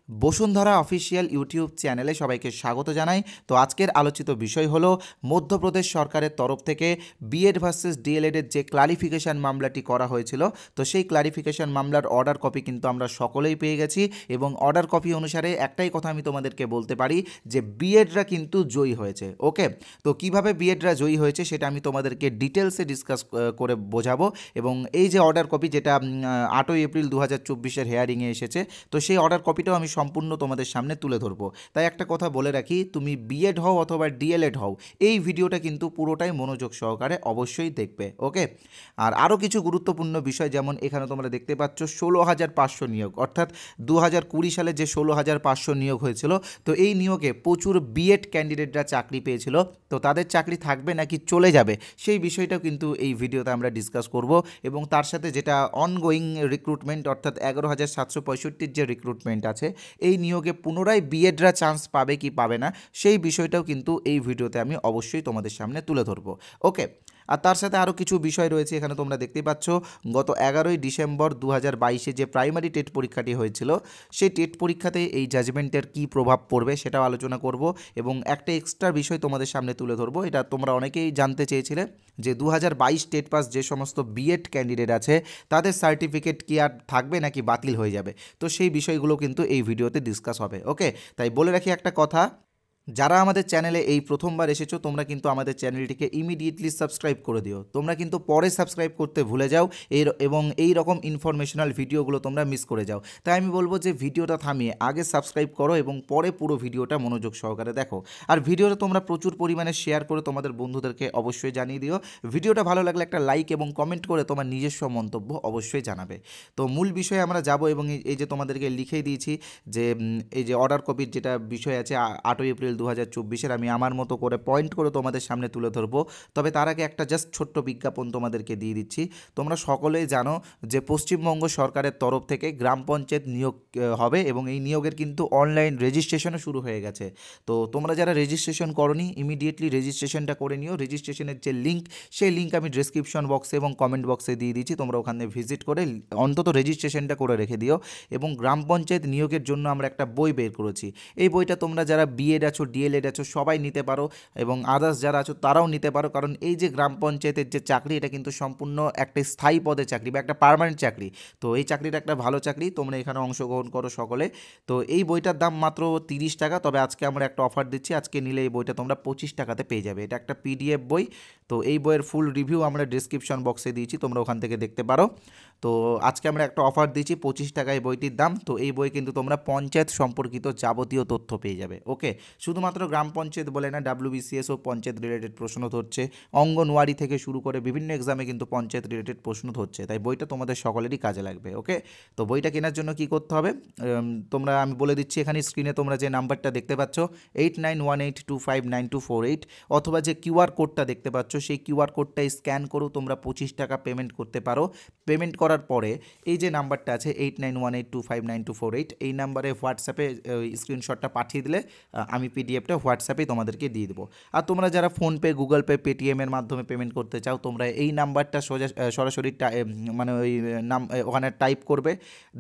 Bashundhara official YouTube চ্যানেলে সবাইকে স্বাগত জানাই। তো আজকের আলোচিত বিষয় হলো মধ্যপ্রদেশ সরকারের তরফ থেকে বিএড ভার্সেস ডিএলএডের যে ক্লারিফিকেশন মামলাটি করা হয়েছিল, তো সেই ক্লারিফিকেশন মামলার অর্ডার কপি কিন্তু আমরা সকলেই পেয়ে গেছি এবং অর্ডার কপি অনুসারে একটাই কথা আমি তোমাদেরকে বলতে পারি যে বিএডরা কিন্তু জয়ী হয়েছে। ওকে, তো কিভাবে বিএডরা জয়ী হয়েছে সেটা আমি তোমাদেরকে ডিটেলসে ডিসকাস করে বোঝাবো। এবং এই যে অর্ডার কপি যেটা 8ই এপ্রিল 2024 হেয়ারিংয়ে এসেছে, তো সেই অর্ডার কপিটাও আমি সম্পূর্ণ তোমাদের সামনে তুলে ধরবো। তাই একটা কথা বলে রাখি, তুমি বিএড হও অথবা ডিএলএড হও, এই ভিডিওটা কিন্তু পুরোটাই মনোযোগ সহকারে অবশ্যই দেখবে। ওকে, আর আরও কিছু গুরুত্বপূর্ণ বিষয়, যেমন এখানে তোমরা দেখতে পাচ্ছ 16,500 নিয়োগ, অর্থাৎ 2020 সালে যে 16,500 নিয়োগ হয়েছিল, তো এই নিয়োগে প্রচুর বিএড ক্যান্ডিডেটরা চাকরি পেয়েছিল। তো তাদের চাকরি থাকবে নাকি চলে যাবে, সেই বিষয়টাও কিন্তু এই ভিডিওতে আমরা ডিসকাস করব। এবং তার সাথে যেটা অনগোয়িং রিক্রুটমেন্ট, অর্থাৎ 11,765 যে রিক্রুটমেন্ট আছে, এই নিয়োগে পুনরায় বিএডরা চান্স পাবে কি পাবে না, সেই বিষয়টাও কিন্তু এই ভিডিওতে আমি অবশ্যই তোমাদের সামনে তুলে ধরবো। ওকে, আর তার সাথে আরও কিছু বিষয় রয়েছে। এখানে তোমরা দেখতেই পাচ্ছ গত 11ই ডিসেম্বর 2022 যে প্রাইমারি টেট পরীক্ষাটি হয়েছিল, সেই টেট পরীক্ষাতে এই জাজমেন্টের কী প্রভাব পড়বে সেটাও আলোচনা করব। এবং একটা এক্সট্রা বিষয় তোমাদের সামনে তুলে ধরবো, এটা তোমরা অনেকেই জানতে চেয়েছিলে যে 2022 টেট পাস যে সমস্ত বিএড ক্যান্ডিডেট আছে, তাদের সার্টিফিকেট কি আর থাকবে নাকি বাতিল হয়ে যাবে, তো সেই বিষয়গুলো কিন্তু এই ভিডিওতে ডিসকাস হবে। ওকে, তাই বলে রাখি একটা কথা, যারা আমাদের চ্যানেলে এই প্রথমবার এসেছো, তোমরা কিন্তু আমাদের চ্যানেলটিকে ইমিডিয়েটলি সাবস্ক্রাইব করে দিও। তোমরা কিন্তু পরে সাবস্ক্রাইব করতে ভুলে যাও এবং এই রকম ইনফরমেশনাল ভিডিওগুলো তোমরা মিস করে যাও। তাই আমি বলবো যে ভিডিওটা থামিয়ে আগে সাবস্ক্রাইব করো এবং পরে পুরো ভিডিওটা মনোযোগ সহকারে দেখো। আর ভিডিওটা তোমরা প্রচুর পরিমাণে শেয়ার করে তোমাদের বন্ধুদেরকে অবশ্যই জানিয়ে দিও। ভিডিওটা ভালো লাগলে একটা লাইক এবং কমেন্ট করে তোমার নিজস্ব মন্তব্য অবশ্যই জানাবে। তো মূল বিষয়ে আমরা যাব, এবং এই যে তোমাদেরকে লিখেই দিয়েছি যে এই যে অর্ডার কপির যেটা বিষয় আছে 8ই এপ্রিল 2024, আমি আমার মতো করে পয়েন্ট করে তোমাদের সামনে তুলে ধরবো। তবে তার আগে একটা জাস্ট ছোট্ট বিজ্ঞাপন তোমাদেরকে দিয়ে দিচ্ছি। তোমরা সকলেই জানো যে পশ্চিমবঙ্গ সরকারের তরফ থেকে গ্রাম পঞ্চায়েত নিয়োগ হবে, এবং এই নিয়োগের কিন্তু অনলাইন রেজিস্ট্রেশনও শুরু হয়ে গেছে। তো তোমরা যারা রেজিস্ট্রেশন করোনি, ইমিডিয়েটলি রেজিস্ট্রেশনটা করে নিও। রেজিস্ট্রেশনের যে লিঙ্ক, সেই লিঙ্ক আমি ডিসক্রিপশন বক্সে এবং কমেন্ট বক্সে দিয়ে দিচ্ছি। তোমরা ওখানে ভিজিট করে অন্তত রেজিস্ট্রেশনটা করে রেখে দিও। এবং গ্রাম পঞ্চায়েত নিয়োগের জন্য আমরা একটা বই বের করেছি। এই বইটা তোমরা যারা বিএড আছো, ডিএলএড আছো, সবাই নিতে পারো, এবং আদার্স যারা আছো তারাও নিতে পারো। কারণ এই যে গ্রাম পঞ্চায়েতের যে চাকরি, এটা কিন্তু সম্পূর্ণ একটা স্থায়ী পদের চাকরি বা একটা পার্মানেন্ট চাকরি। তো এই চাকরিটা একটা ভালো চাকরি, তোমরা এখানে অংশগ্রহণ করো সকলে। তো এই বইটার দাম মাত্র 30 টাকা, তবে আজকে আমরা একটা অফার দিচ্ছি। আজকে নিলে এই বইটা তোমরা 25 টাকাতে পেয়ে যাবে। এটা একটা পিডিএফ বই। তো এই বইয়ের ফুল রিভিউ আমরা ডিসক্রিপশন বক্সে দিয়েছি, তোমরা ওখান থেকে দেখতে পারো। তো আজকে আমরা একটা অফার দিচ্ছি, 25 টাকায় বইটির দাম। তো এই বই কিন্তু তোমরা পঞ্চায়েত সম্পর্কিত যাবতীয় তথ্য পেয়ে যাবে। ওকে, শুধুমাত্র গ্রাম পঞ্চায়েত বলে না, ডাব্লিউবিসিএস ও পঞ্চায়েত রিলেটেড প্রশ্ন ধরছে, অঙ্গনওয়াড়ি থেকে শুরু করে বিভিন্ন এক্সামে কিন্তু পঞ্চায়েত রিলেটেড প্রশ্ন ধরছে। তাই বইটা তোমাদের সকলেরই কাজে লাগবে। ওকে, তো বইটা কেনার জন্য কি করতে হবে, আমি বলে দিচ্ছি। এখানে স্ক্রিনে তোমরা যে নাম্বারটা দেখতে পাচ্ছ 8918259248, অথবা যে কিউআর কোডটা দেখতে পাচ্ছ, সেই কিউআর কোডটা স্ক্যান করো, তোমরা 25 টাকা পেমেন্ট করতে পারো। পেমেন্ট করার পরে এই যে নাম্বারটা আছে 8918259248, এই নাম্বারে হোয়াটসঅ্যাপে স্ক্রিনশটটা পাঠিয়ে দিলে আমি পিডিএফটা হোয়াটসঅ্যাপেই তোমাদেরকে দিয়ে দেবো। আর তোমরা যারা ফোনপে, গুগল পে, পেটিএমের মাধ্যমে পেমেন্ট করতে চাও, তোমরা এই নাম্বারটা সরাসরি মানে ওই ওখানে টাইপ করবে,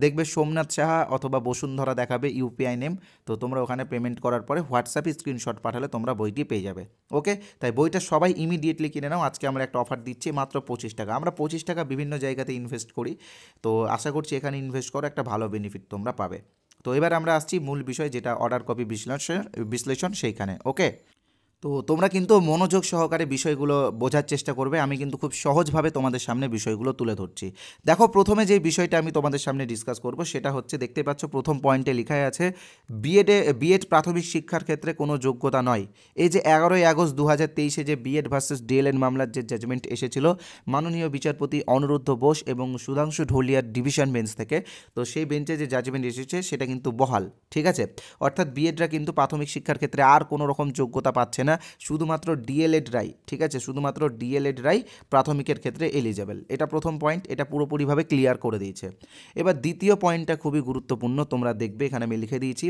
দেখবে সোমনাথ সাহা অথবা বসুন্ধরা দেখাবে ইউপিআই নেম। তো তোমরা ওখানে পেমেন্ট করার পরে হোয়াটসঅ্যাপে স্ক্রিনশট পাঠালে তোমরা বইটি পেয়ে যাবে। ওকে, তাই বইটা সবাই ইমিডিয়েটলি কিনে নাও। আজকে আমরা একটা অফার দিচ্ছি মাত্র 25 টাকা। আমরা 25 টাকা বিভিন্ন জায়গাতে ইনভেস্ট করি, তো আশা করছি এখানে ইনভেস্ট করো, একটা ভালো বেনিফিট তোমরা পাবে। তো এবার আমরা আসছি মূল বিষয়, যেটা অর্ডার কপি বিশ্লেষণ সেইখানে। ওকে, তো তোমরা কিন্তু মনোযোগ সহকারে বিষয়গুলো বোঝার চেষ্টা করবে। আমি কিন্তু খুব সহজভাবে তোমাদের সামনে বিষয়গুলো তুলে ধরছি। দেখো, প্রথমে যে বিষয়টা আমি তোমাদের সামনে ডিসকাস করব সেটা হচ্ছে, দেখতে পাচ্ছ প্রথম পয়েন্টে লেখাই আছে বিএড প্রাথমিক শিক্ষার ক্ষেত্রে কোনো যোগ্যতা নয়। এই যে 11ই আগস্ট 2023 যে বিএড ভার্সেস ডিএলএড মামলার যে জাজমেন্ট এসেছিল মাননীয় বিচারপতি অনুরুদ্ধ বোস এবং সুধাংশু ঢোলিয়ার ডিভিশন বেঞ্চ থেকে, তো সেই বেঞ্চে যে জাজমেন্ট এসেছে সেটা কিন্তু বহাল। ঠিক আছে, অর্থাৎ বিএডরা কিন্তু প্রাথমিক শিক্ষার ক্ষেত্রে আর কোনো রকম যোগ্যতা পাচ্ছে না, শুধুমাত্র ডিএলএড রাই। ঠিক আছে, শুধুমাত্র ডিএলএড রাই প্রাথমিকের ক্ষেত্রে এলিজেবল। এটা প্রথম পয়েন্ট, এটা পুরোপুরিভাবে ক্লিয়ার করে দিয়েছে। এবার দ্বিতীয় পয়েন্টটা খুবই গুরুত্বপূর্ণ, তোমরা দেখবে এখানে আমি লিখে দিয়েছি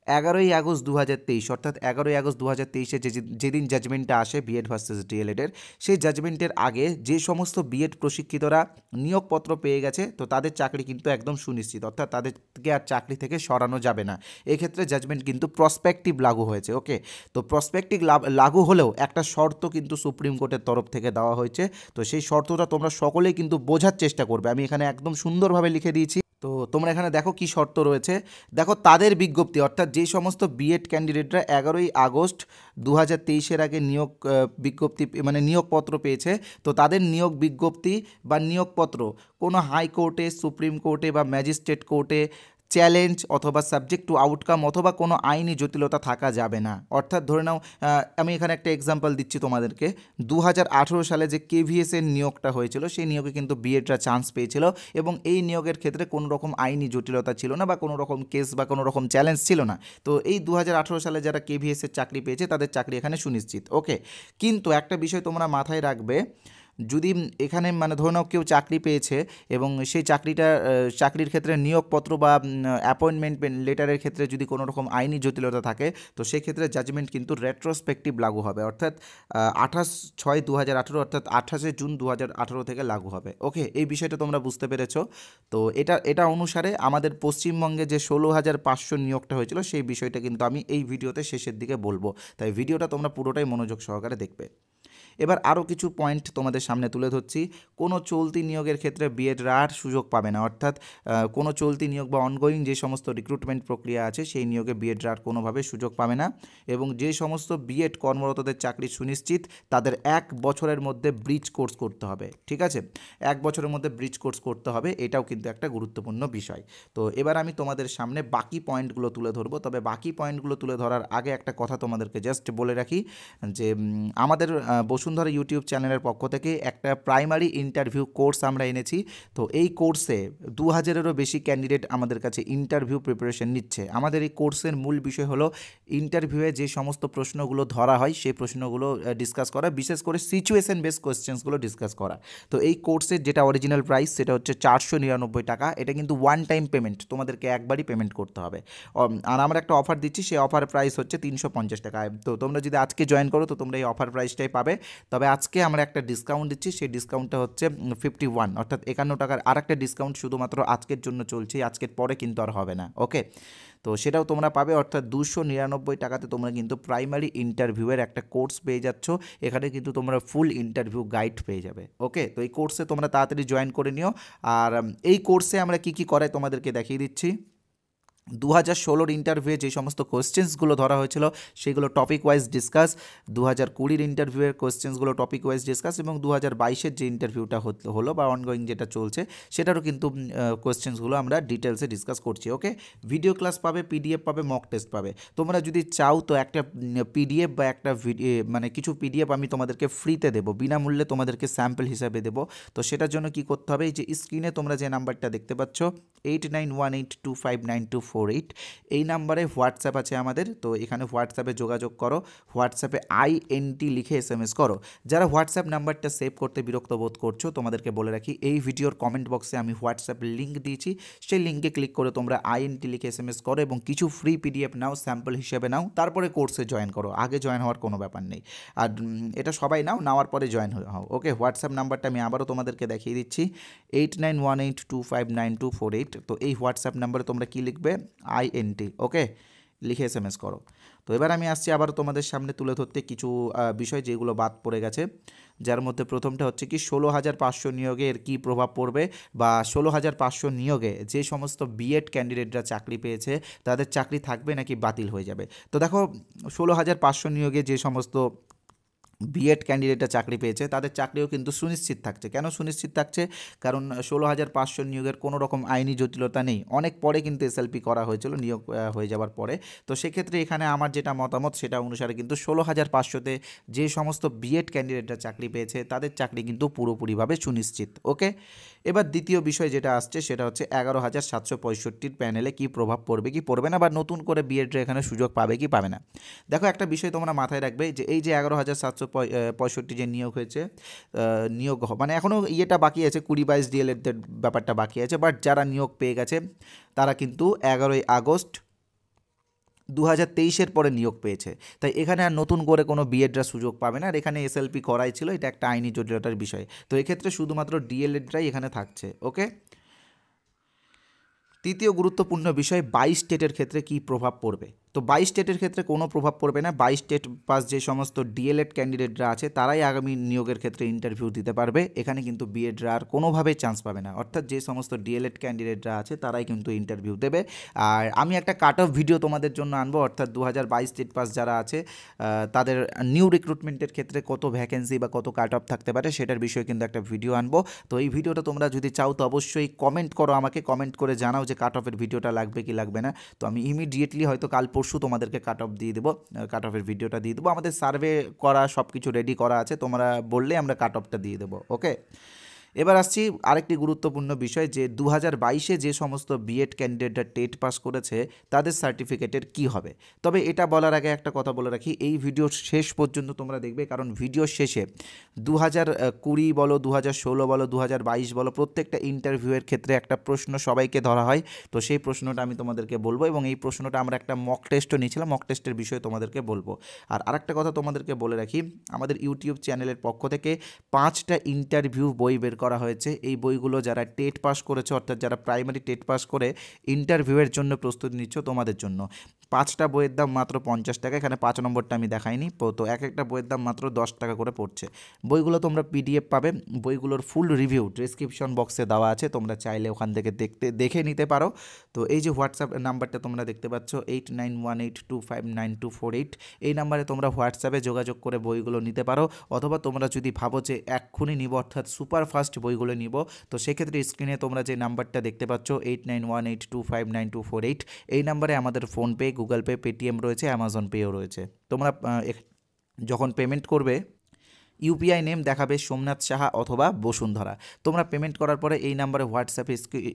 11 আগস্ট 2023 অর্থাৎ 11 আগস্ট 2023-এ যেদিন জাজমেন্টটা আসে বিএড ভার্সেস ডিএলএডের, সেই জাজমেন্টের আগে যে সমস্ত বিএড প্রশিক্ষিতরা নিয়োগপত্র পেয়ে গেছে তো তাদের চাকরি কিন্তু একদম সুনিশ্চিত, অর্থাৎ তাদেরকে আর চাকরি থেকে সরানো যাবে না। এক্ষেত্রে জাজমেন্ট কিন্তু প্রসপেক্টিভ লাগু হয়েছে। ওকে, তো প্রসপেক্টিভ লাগু হলেও একটা শর্ত কিন্তু সুপ্রিম কোর্টের তরফ থেকে দেওয়া হয়েছে। তো সেই শর্তটা তোমরা সকলেই কিন্তু বোঝার চেষ্টা করবে, আমি এখানে একদম সুন্দরভাবে লিখে দিয়েছি। তো তোমরা এখানে দেখো কি শর্ত রয়েছে। দেখো, তাদের বিজ্ঞপ্তি অর্থাৎ যে সমস্ত বিএড ক্যান্ডিডেটরা 11 আগস্ট 2023-এর আগে বিজ্ঞপ্তি মানে নিয়োগপত্র পেয়েছে, তো তাদের নিয়োগ বিজ্ঞপ্তি বা নিয়োগপত্র কোনো হাইকোর্টে, সুপ্রিম কোর্টে বা ম্যাজিস্ট্রেট কোর্টে চ্যালেঞ্জ অথবা সাবজেক্ট টু আউটকাম অথবা কোনো আইনি জটিলতা থাকা যাবে না। অর্থাৎ ধরে নাও, আমি এখানে একটা এক্সাম্পল দিচ্ছি তোমাদেরকে। 2018 সালে যে কেভিএসের নিয়োগটা হয়েছিল, সেই নিয়োগে কিন্তু বিএডরা চান্স পেয়েছিল এবং এই নিয়োগের ক্ষেত্রে কোনো রকম আইনি জটিলতা ছিল না বা কোনো রকম কেস বা কোনো রকম চ্যালেঞ্জ ছিল না। তো এই 2018 সালে যারা কেভিএসের চাকরি পেয়েছে তাদের চাকরি এখানে সুনিশ্চিত। ওকে, কিন্তু একটা বিষয় তোমরা মাথায় রাখবে, যদি এখানে মানে ধরে নাও কেউ চাকরি পেয়েছে এবং সেই চাকরির ক্ষেত্রে নিয়োগপত্র বা অ্যাপয়েন্টমেন্ট লেটারের ক্ষেত্রে যদি কোনো রকম আইনি জটিলতা থাকে, তো সেক্ষেত্রে জাজমেন্ট কিন্তু রেট্রোস্পেক্টিভ লাগু হবে, অর্থাৎ 28/6/2018 অর্থাৎ 28শে জুন 2018 থেকে লাগু হবে। ওকে, এই বিষয়টা তোমরা বুঝতে পেরেছো। তো এটা অনুসারে আমাদের পশ্চিমবঙ্গে যে 16,500 নিয়োগটা হয়েছিল সেই বিষয়টা কিন্তু আমি এই ভিডিওতে শেষের দিকে বলবো, তাই ভিডিওটা তোমরা পুরোটাই মনোযোগ সহকারে দেখবে। এবার আরও কিছু পয়েন্ট তোমাদের সামনে তুলে ধরছি। কোনো চলতি নিয়োগের ক্ষেত্রে বিএডরা আর সুযোগ পাবে না, অর্থাৎ কোনো চলতি নিয়োগ বা অনগোয়িং যে সমস্ত রিক্রুটমেন্ট প্রক্রিয়া আছে সেই নিয়োগে বিএডরা আর কোনোভাবে সুযোগ পাবে না। এবং যে সমস্ত বিএড কর্মরতদের চাকরি সুনিশ্চিত তাদের 1 বছরের মধ্যে ব্রিজ কোর্স করতে হবে। ঠিক আছে, 1 বছরের মধ্যে ব্রিজ কোর্স করতে হবে, এটাও কিন্তু একটা গুরুত্বপূর্ণ বিষয়। তো এবার আমি তোমাদের সামনে বাকি পয়েন্টগুলো তুলে ধরবো, তবে বাকি পয়েন্টগুলো তুলে ধরার আগে একটা কথা তোমাদেরকে জাস্ট বলে রাখি যে আমাদের বসুন্ধরা ইউটিউব চ্যানেলের পক্ষ থেকে একটা প্রাইমারি ইন্টারভিউ কোর্স আমরা এনেছি। তো এই কোর্সে 2000-এরও বেশি ক্যান্ডিডেট আমাদের কাছে ইন্টারভিউ প্রিপারেশন নিচ্ছে। আমাদের এই কোর্সের মূল বিষয় হলো ইন্টারভিউয়ে যে সমস্ত প্রশ্নগুলো ধরা হয় সেই প্রশ্নগুলো ডিসকাস করা, বিশেষ করে সিচুয়েশন বেস কোয়েশ্চেন্সগুলো ডিসকাস করা। তো এই কোর্সের যেটা অরিজিনাল প্রাইস সেটা হচ্ছে 499 টাকা। এটা কিন্তু ওয়ান টাইম পেমেন্ট, তোমাদেরকে একবারই পেমেন্ট করতে হবে। আর আমরা একটা অফার দিচ্ছি, সেই অফার প্রাইস হচ্ছে 350 টাকা। তো তোমরা যদি আজকে জয়েন করো তো তোমরা এই অফার প্রাইসটাই পাবে। তবে আজকে আমরা একটা ডিসকাউন্ট দিচ্ছি, সেই ডিসকাউন্টটা হচ্ছে 51, অর্থাৎ 51 টাকার আর একটা ডিসকাউন্ট শুধুমাত্র আজকের জন্য চলছে, আজকের পরে কিন্তু আর হবে না। ওকে, তো সেটাও তোমরা পাবে, অর্থাৎ 299 টাকাতে তোমরা কিন্তু প্রাইমারি ইন্টারভিউয়ের একটা কোর্স পেয়ে যাচ্ছ। এখানে কিন্তু তোমরা ফুল ইন্টারভিউ গাইড পেয়ে যাবে। ওকে, তো এই কোর্সে তোমরা তাড়াতাড়ি জয়েন করে নিও। আর এই কোর্সে আমরা কী কী করাই তোমাদেরকে দেখিয়ে দিচ্ছি। 2016-র ইন্টারভিউয়ে যে সমস্ত কোয়েশ্চেন্সগুলো ধরা হয়েছিল সেগুলো টপিক ওয়াইজ ডিসকাস, 2020-র ইন্টারভিউয়ের কোয়েশ্চেন্সগুলো টপিক ওয়াইজ ডিসকাস এবং 2022-এর যে ইন্টারভিউটা হলো বা অনগোয়িং যেটা চলছে সেটারও কিন্তু কোয়েশ্চেন্সগুলো আমরা ডিটেলসে ডিসকাস করছি। ওকে, ভিডিও ক্লাস পাবে, পিডিএফ পাবে, মক টেস্ট পাবে। তোমরা যদি চাও তো একটা পিডিএফ বা একটা মানে কিছু পিডিএফ আমি তোমাদেরকে ফ্রিতে দেবো, বিনামূল্যে তোমাদেরকে স্যাম্পল হিসাবে দেবো। তো সেটার জন্য কি করতে হবে, এই যে স্ক্রিনে তোমরা যে নাম্বারটা দেখতে পাচ্ছ 8918259248, এই নাম্বারে হোয়াটসঅ্যাপ আছে আমাদের। তো এখানে হোয়াটসঅ্যাপে যোগাযোগ করো, হোয়াটসঅ্যাপে INT লিখে SMS করো। যারা হোয়াটসঅ্যাপ নাম্বারটা সেভ করতে বিরক্ত বোধ করছো, তোমাদেরকে বলে রাখি এই ভিডিওর কমেন্ট বক্সে আমি হোয়াটসঅ্যাপ লিঙ্ক দিয়েছি, সেই লিঙ্কে ক্লিক করে তোমরা INT লিখে SMS করো এবং কিছু ফ্রি পিডিএফ নাও, স্যাম্পল হিসেবে নাও, তারপরে কোর্সে জয়েন করো। আগে জয়েন হওয়ার কোনো ব্যাপার নেই। আর এটা সবাই নাও, নেওয়ার পরে জয়েন হও। ওকে, হোয়াটসঅ্যাপ নাম্বারটা আমি আবারও তোমাদেরকে দেখিয়ে দিচ্ছি 8918259248। তো এই হোয়াটসঅ্যাপ নাম্বারে তোমরা কি লিখবে, INT, ওকে, লিখে SMS করো। তো এবার আমি আসছি আবার তোমাদের সামনে তুলে ধরতে কিছু বিষয় যেগুলো বাদ পড়ে গেছে, যার মধ্যে প্রথমটা হচ্ছে কি 16,500 নিয়োগে এর কী প্রভাব পড়বে, বা 16,500 নিয়োগে যে সমস্ত বিএড ক্যান্ডিডেটরা চাকরি পেয়েছে তাদের চাকরি থাকবে নাকি বাতিল হয়ে যাবে। তো দেখো, 16,500 নিয়োগে যে সমস্ত বিএড ক্যান্ডিডেটরা চাকরি পেয়েছে তাদের চাকরিও কিন্তু সুনিশ্চিত থাকছে। কেন সুনিশ্চিত থাকছে, কারণ 16,500 নিয়োগের কোনো রকম আইনি জটিলতা নেই। অনেক পরে কিন্তু SLP করা হয়েছিল নিয়োগ হয়ে যাওয়ার পরে। তো সেক্ষেত্রে এখানে আমার যেটা মতামত সেটা অনুসারে কিন্তু 16,500-তে যে সমস্ত বিএড ক্যান্ডিডেটরা চাকরি পেয়েছে তাদের চাকরি কিন্তু পুরোপুরিভাবে সুনিশ্চিত। ওকে, এবার দ্বিতীয় বিষয় যেটা আসছে সেটা হচ্ছে 11,765-র প্যানেলে কী প্রভাব পড়বে কি পড়বে না, বা নতুন করে বিএডরা এখানে সুযোগ পাবে কি পাবে না। দেখো, একটা বিষয় তোমরা মাথায় রাখবে যে এই যে 11,765 যে নিয়োগ হয়েছে, নিয়োগ মানে এখনও ইয়েটা বাকি আছে, 20-22 ডিএলএডদের ব্যাপারটা বাকি আছে, বাট যারা নিয়োগ পেয়ে গেছে তারা কিন্তু 11 আগস্ট 2023-এর পরে নিয়োগ পেয়েছে, তাই এখানে আর নতুন করে কোনো বিএডরা সুযোগ পাবে না। আর এখানে এসএলপি করাই ছিল, এটা একটা আইনি জটিলতার বিষয়। তো এক্ষেত্রে শুধুমাত্র ডিএলএডরাই এখানে থাকছে। ওকে, তৃতীয় গুরুত্বপূর্ণ বিষয় 22 স্টেটের ক্ষেত্রে কী প্রভাব পড়বে। তো 22 স্টেটের ক্ষেত্রে কোনো প্রভাব পড়বে না। 22 স্টেট পাস যে সমস্ত ডিএলএড ক্যান্ডিডেটরা আছে তারাই আগামী নিয়োগের ক্ষেত্রে ইন্টারভিউ দিতে পারবে। এখানে কিন্তু বিএডরা আর কোনোভাবেই চান্স পাবে না, অর্থাৎ যে সমস্ত ডিএলএড ক্যান্ডিডেটরা আছে তারাই কিন্তু ইন্টারভিউ দেবে। আর আমি একটা কাট অফ ভিডিও তোমাদের জন্য আনবো, অর্থাৎ 2022 স্টেট পাস যারা আছে তাদের নিউ রিক্রুটমেন্টের ক্ষেত্রে কত ভ্যাকেন্সি বা কত কাট অফ থাকতে পারে সেটার বিষয়ে কিন্তু একটা ভিডিও আনবো। তো এই ভিডিওটা তোমরা যদি চাও তো অবশ্যই কমেন্ট করো, আমাকে কমেন্ট করে জানাও যে কাট অফের ভিডিওটা লাগবে কি লাগবে না। তো আমি ইমিডিয়েটলি হয়তো কাল পরশু তোমাদেরকে কাট অফ দিয়ে দেবো, কাট অফের ভিডিওটা দিয়ে দেবো। আমাদের সার্ভে করা সব কিছু রেডি করা আছে, তোমরা বললে আমরা কাট অফটা দিয়ে দেবো। ওকে, এবার আসছি আরেকটি গুরুত্বপূর্ণ বিষয় যে 2022-এ যে সমস্ত বিএড ক্যান্ডিডেটরা টেট পাস করেছে তাদের সার্টিফিকেটের কি হবে। তবে এটা বলার আগে একটা কথা বলে রাখি, এই ভিডিওর শেষ পর্যন্ত তোমরা দেখবে, কারণ ভিডিওর শেষে 2020 বলো, 2016 বলো, 2022 বলো, প্রত্যেকটা ইন্টারভিউয়ের ক্ষেত্রে একটা প্রশ্ন সবাইকে ধরা হয়। তো সেই প্রশ্নটা আমি তোমাদেরকে বলবো, এবং এই প্রশ্নটা আমরা একটা মক টেস্টও নিয়েছিলাম, মক টেস্টের বিষয়ে তোমাদেরকে বলবো। আর আরেকটা কথা তোমাদেরকে বলে রাখি, আমাদের ইউটিউব চ্যানেলের পক্ষ থেকে 5টা ইন্টারভিউ বই বের করা হয়েছে। এই বইগুলো যারা টেট পাস করেছে, অর্থাৎ যারা প্রাইমারি টেট পাস করে ইন্টারভিউয়ের জন্য প্রস্তুতি নিচ্ছ তোমাদের জন্য, 5টা বইয়ের দাম মাত্র 50 টাকা। এখানে 5 নম্বরটা আমি দেখাইনি, তো এক একটা বইয়ের দাম মাত্র 10 টাকা করে পড়ছে। বইগুলো তোমরা পিডিএফ পাবে, বইগুলোর ফুল রিভিউ ডেসক্রিপশন বক্সে দেওয়া আছে, তোমরা চাইলে ওখান থেকে দেখে নিতে পারো। তো এই যে হোয়াটসঅ্যাপ নাম্বারটা তোমরা দেখতে পাচ্ছ 8918259248, এই নাম্বারে তোমরা হোয়াটসঅ্যাপে যোগাযোগ করে বইগুলো নিতে পারো। অথবা তোমরা যদি ভাবো যে এক্ষুনি নিব, অর্থাৎ সুপার ফাস্ট বইগুলো নিব, তো সেক্ষেত্রে স্ক্রিনে তোমরা যে নাম্বারটা দেখতে পাচ্ছ 8918259248, এই নাম্বারে আমাদের ফোনপে, গুগল পে, পেটিএম রয়েছে, অ্যামাজন পেও রয়েছে। তোমরা যখন পেমেন্ট করবে ইউপিআই নেম দেখাবে সোমনাথ সাহা অথবা বসুন্ধরা। তোমরা পেমেন্ট করার পরে এই নাম্বারে হোয়াটসঅ্যাপে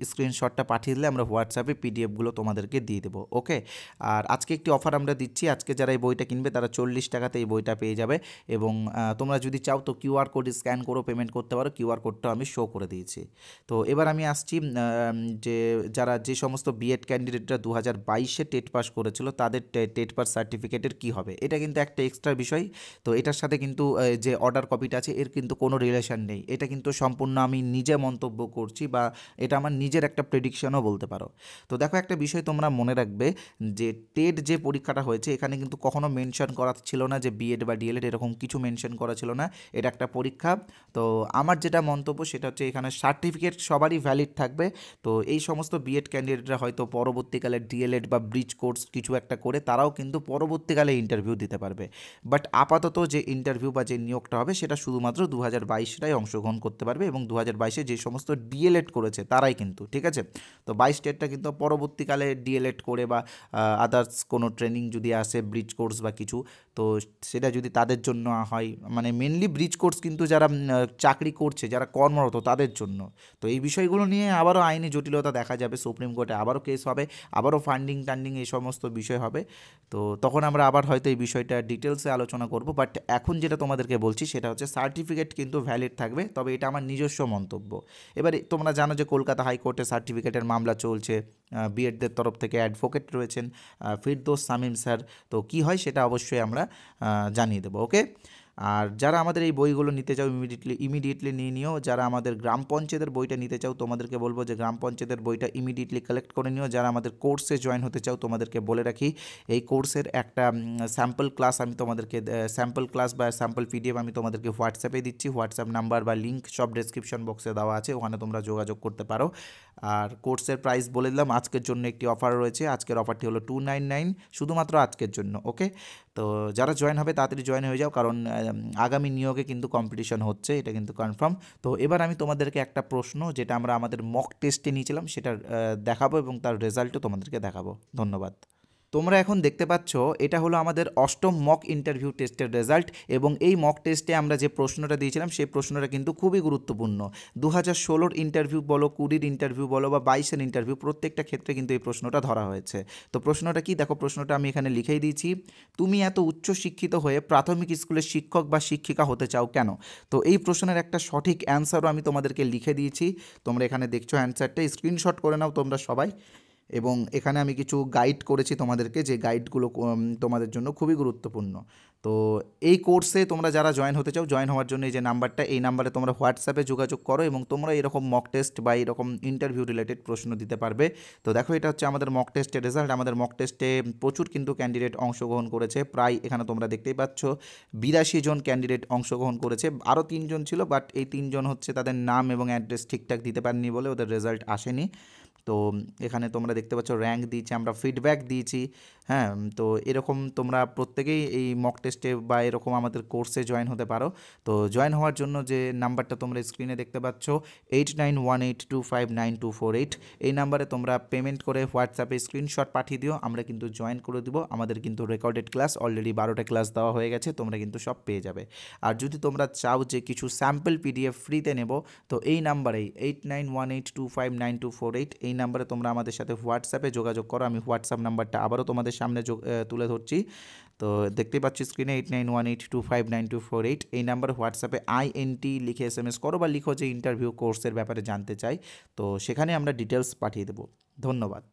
স্ক্রিনশটটা পাঠিয়ে দিলে আমরা হোয়াটসঅ্যাপে পিডিএফগুলো তোমাদেরকে দিয়ে দেবো। ওকে, আর আজকে একটি অফার আমরা দিচ্ছি, আজকে যারা এই বইটা কিনবে তারা 40 টাকাতে এই বইটা পেয়ে যাবে। এবং তোমরা যদি চাও তো কিউআর কোড স্ক্যান করেও পেমেন্ট করতে পারো, কিউআর কোডটা আমি শো করে দিয়েছি। তো এবার আমি আসছি যে যে সমস্ত বিএড ক্যান্ডিডেটরা 2022-এ টেট পাস করেছিল তাদের টেট পাস সার্টিফিকেটের কী হবে। এটা কিন্তু একটা এক্সট্রা বিষয়। তো এটার সাথে কিন্তু যে অর্ডার কপিটা আছে এর কিন্তু কোনো রিলেশন নেই। এটা কিন্তু সম্পূর্ণ আমি নিজে মন্তব্য করছি, বা এটা আমার নিজের একটা প্রেডিকশনও বলতে পারো। তো দেখো, একটা বিষয় তোমরা মনে রাখবে যে টেট যে পরীক্ষাটা হয়েছে এখানে কিন্তু কখনো মেনশন করা ছিল না যে বিএড বা ডিএলএড, এরকম কিছু মেনশন করা ছিল না। এটা একটা পরীক্ষা। তো আমার যেটা মন্তব্য সেটা হচ্ছে এখানে সার্টিফিকেট সবারই ভ্যালিড থাকবে। তো এই সমস্ত বিএড ক্যান্ডিডেটরা হয়তো পরবর্তীকালে ডিএলএড বা ব্রিজ কোর্স কিছু একটা করে তারাও কিন্তু পরবর্তীকালে ইন্টারভিউ দিতে পারবে। বাট আপাতত যে ইন্টারভিউ বা যে নিয়োগটা হবে সেটা শুধুমাত্র 2022টাই অংশগ্রহণ করতে পারবে, এবং 2022-এ যে সমস্ত ডিএলএড করেছে তারাই কিন্তু, ঠিক আছে। তো 22 স্টেটটা কিন্তু পরবর্তীকালে ডিএলএড করে বা আদার্স কোনো ট্রেনিং যদি আসে, ব্রিজ কোর্স বা কিছু, তো সেটা যদি তাদের জন্য হয়, মানে মেনলি ব্রিজ কোর্স কিন্তু যারা চাকরি করছে, যারা কর্মরত তাদের জন্য। তো এই বিষয়গুলো নিয়ে আবারও আইনি জটিলতা দেখা যাবে, সুপ্রিম কোর্টে আবারও কেস হবে, আবারও ফান্ডিং এই সমস্ত বিষয় হবে। তো তখন আমরা আবার হয়তো এই বিষয়টা ডিটেলসে আলোচনা করব। বাট এখন যেটা তোমাদেরকে বলছি সেটা হচ্ছে সার্টিফিকেট কিন্তু ভ্যালিড থাকবে, তবে এটা আমার নিজস্ব মন্তব্য। এবারে তোমরা জানো যে কলকাতা হাইকোর্টে সার্টিফিকেটের মামলা চলছে, বিএডদের তরফ থেকে অ্যাডভোকেট রয়েছেন ফিরদৌস সামিম স্যার। তো কী হয় সেটা অবশ্যই আমরা জানিয়ে দেবো। ওকে, আর যারা আমাদের এই বইগুলো নিতে চাও ইমিডিয়েটলি নিয়ে নিও। যারা আমাদের গ্রাম পঞ্চায়েতের বইটা নিতে চাও তোমাদেরকে বলবো যে গ্রাম পঞ্চায়েতের বইটা ইমিডিয়েটলি কালেক্ট করে নিও। যারা আমাদের কোর্সে জয়েন হতে চাও তোমাদেরকে বলে রাখি, এই কোর্সের একটা স্যাম্পল ক্লাস আমি তোমাদেরকে স্যাম্পল ক্লাস বা স্যাম্পল পিডিএফ আমি তোমাদেরকে হোয়াটসঅ্যাপে দিচ্ছি। হোয়াটসঅ্যাপ নাম্বার বা লিঙ্ক সব ডেসক্রিপশন বক্সে দেওয়া আছে, ওখানে তোমরা যোগাযোগ করতে পারো। আর কোর্সের প্রাইস বলে দিলাম, আজকের জন্য একটি অফার রয়েছে। আজকের অফারটি হলো 299, শুধুমাত্র আজকের জন্য। ওকে, তো যারা জয়েন হবে তাড়াতাড়ি জয়েন হয়ে যাও, কারণ আগামী নিয়োগে কিন্তু কম্পিটিশন হচ্ছে, এটা কিন্তু কনফার্ম। তো এবার আমি তোমাদেরকে একটা প্রশ্ন যেটা আমরা আমাদের মক টেস্টে নিয়েছিলাম সেটা দেখাবো, এবং তার রেজাল্টও তোমাদেরকে দেখাবো। ধন্যবাদ। তোমরা এখন দেখতে পাচ্ছ এটা হলো আমাদের 8ম মক ইন্টারভিউ টেস্টের রেজাল্ট, এবং এই মক টেস্টে আমরা যে প্রশ্নটা দিয়েছিলাম সেই প্রশ্নটা কিন্তু খুবই গুরুত্বপূর্ণ। 2016-র ইন্টারভিউ বলো, 20-র ইন্টারভিউ বলো বা 22-এর ইন্টারভিউ, প্রত্যেকটা ক্ষেত্রে কিন্তু এই প্রশ্নটা ধরা হয়েছে। তো প্রশ্নটা কি দেখো, প্রশ্নটা আমি এখানে লিখেই দিয়েছি, তুমি এত উচ্চ শিক্ষিত হয়ে প্রাথমিক স্কুলের শিক্ষক বা শিক্ষিকা হতে চাও কেন। তো এই প্রশ্নের একটা সঠিক অ্যান্সারও আমি তোমাদেরকে লিখে দিয়েছি, তোমরা এখানে দেখছো অ্যান্সারটা, স্ক্রিনশট করে নাও তোমরা সবাই। এবং এখানে আমি কিছু গাইড করেছি তোমাদেরকে, যে গাইডগুলো তোমাদের জন্য খুবই গুরুত্বপূর্ণ। তো এই কোর্সে তোমরা যারা জয়েন হতে চাও, জয়েন হওয়ার জন্য এই যে নাম্বারটা, এই নাম্বারে তোমরা হোয়াটসঅ্যাপে যোগাযোগ করো এবং তোমরা এরকম মক টেস্ট বা এরকম ইন্টারভিউ রিলেটেড প্রশ্ন দিতে পারবে। তো দেখো, এটা হচ্ছে আমাদের মক টেস্টের রেজাল্ট। আমাদের মক টেস্টে প্রচুর কিন্তু ক্যান্ডিডেট অংশগ্রহণ করেছে, প্রায় এখানে তোমরা দেখতেই পাচ্ছ 82 জন ক্যান্ডিডেট অংশগ্রহণ করেছে। আরও 3 জন ছিল, বাট এই 3 জন হচ্ছে তাদের নাম এবং অ্যাড্রেস ঠিকঠাক দিতে পারেনি বলে ওদের রেজাল্ট আসেনি। তো এখানে তোমরা দেখতে পাচ্ছ র্যাঙ্ক দিয়েছি, আমরা ফিডব্যাক দিয়েছি। হ্যাঁ, তো এরকম তোমরা প্রত্যেকেই এই মক টেস্টে বা এরকম আমাদের কোর্সে জয়েন হতে পারো। তো জয়েন হওয়ার জন্য যে নাম্বারটা তোমরা স্ক্রিনে দেখতে পাচ্ছ 8918259248, এই নাম্বারে তোমরা পেমেন্ট করে হোয়াটসঅ্যাপে স্ক্রিনশট পাঠিয়ে দিও, আমরা কিন্তু জয়েন করে দিব। আমাদের কিন্তু রেকর্ডেড ক্লাস অলরেডি 12টা ক্লাস দেওয়া হয়ে গেছে, তোমরা কিন্তু সব পেয়ে যাবে। আর যদি তোমরা চাও যে কিছু স্যাম্পল পিডিএফ ফ্রিতে নেব, তো এই নাম্বারেই 8918259248, এই নাম্বারে তোমরা আমাদের সাথে হোয়াটসঅ্যাপে যোগাযোগ করো। আমি হোয়াটসঅ্যাপ নাম্বারটা আবারও তোমাদের সামনে তুলে ধরছি। তো দেখতেই পাচ্ছি স্ক্রিনে 8918259248, এই নাম্বারে হোয়াটসঅ্যাপে INT লিখে SMS করো, বা লিখো যে ইন্টারভিউ কোর্সের ব্যাপারে জানতে চাই। তো সেখানে আমরা ডিটেলস পাঠিয়ে দেবো। ধন্যবাদ।